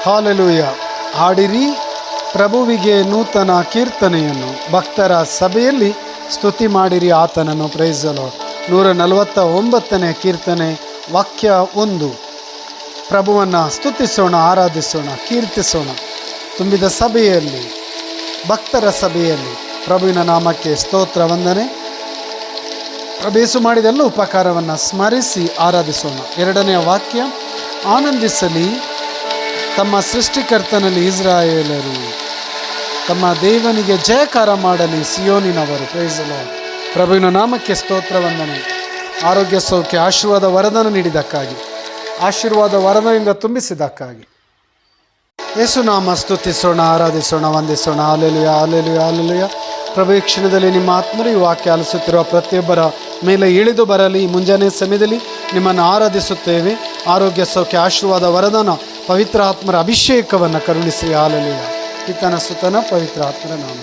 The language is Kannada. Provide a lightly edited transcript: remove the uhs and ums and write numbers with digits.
ಹಾಲೆಲೂಯ. ಹಾಡಿರಿ ಪ್ರಭುವಿಗೆ ನೂತನ ಕೀರ್ತನೆಯನ್ನು, ಭಕ್ತರ ಸಭೆಯಲ್ಲಿ ಸ್ತುತಿ ಮಾಡಿರಿ ಆತನನ್ನು. Price the lord. 149ನೇ ಕೀರ್ತನೆ, ವಾಕ್ಯ 1. ಪ್ರಭುವನ್ನು ಸ್ತುತಿಸೋಣ, ಆರಾಧಿಸೋಣ, ಕೀರ್ತಿಸೋಣ. ತುಂಬಿದ ಸಭೆಯಲ್ಲಿ, ಭಕ್ತರ ಸಭೆಯಲ್ಲಿ ಪ್ರಭುವಿನ ನಾಮಕ್ಕೆ ಸ್ತೋತ್ರ ವಂದನೆ. ಪ್ರಭೇಸು ಮಾಡಿದೆಲ್ಲ ಉಪಕಾರವನ್ನು ಸ್ಮರಿಸಿ ಆರಾಧಿಸೋಣ. 2ನೇ ವಾಕ್ಯ, ಆನಂದಿಸಲಿ ತಮ್ಮ ಸೃಷ್ಟಿಕರ್ತನಲ್ಲಿ ಇಸ್ರಾಯೇಲರು, ತಮ್ಮ ದೇವನಿಗೆ ಜಯಕಾರ ಮಾಡಲಿ ಸಿಯೋನಿನವರು. Price the lord. ಪ್ರಭುವಿನ ನಾಮಕ್ಕೆ ಸ್ತೋತ್ರ ವಂದನೆ. ಆರೋಗ್ಯ, ಸೌಖ್ಯ, ಆಶೀರ್ವಾದ ವರದಾನ ನೀಡಿದ್ದಕ್ಕಾಗಿ, ಆಶೀರ್ವಾದ ವರದಾನದಿಂದ ತುಂಬಿಸಿದ್ದಕ್ಕಾಗಿ ಯೇಸುನಾಮ ಸ್ತುತಿಸೋಣ, ಆರಾಧಿಸೋಣ, ವಂದಿಸೋಣ. Hallelujah, hallelujah, hallelujah. ಪ್ರಭು, ಈ ಕ್ಷಣದಲ್ಲಿ ನಿಮ್ಮ ಆತ್ಮರು ಈ ವಾಕ್ಯ ಆಲಿಸುತ್ತಿರುವ ಪ್ರತಿಯೊಬ್ಬರ ಮೇಲೆ ಇಳಿದು ಬರಲಿ. ಮುಂಜಾನೆ ಸಮಯದಲ್ಲಿ ನಿಮ್ಮನ್ನು ಆರಾಧಿಸುತ್ತೇವೆ. ಆರೋಗ್ಯ, ಸೌಖ್ಯ, ಆಶೀರ್ವಾದ ವರದಾನ, ಪವಿತ್ರ ಆತ್ಮರ ಅಭಿಷೇಕವನ್ನು ಕರುಣಿಸಿ. ಹಾಲೆಲೂಯ. ಪಿತನ ಸುತನ ಪವಿತ್ರ ಆತ್ಮರ ನಾಮ.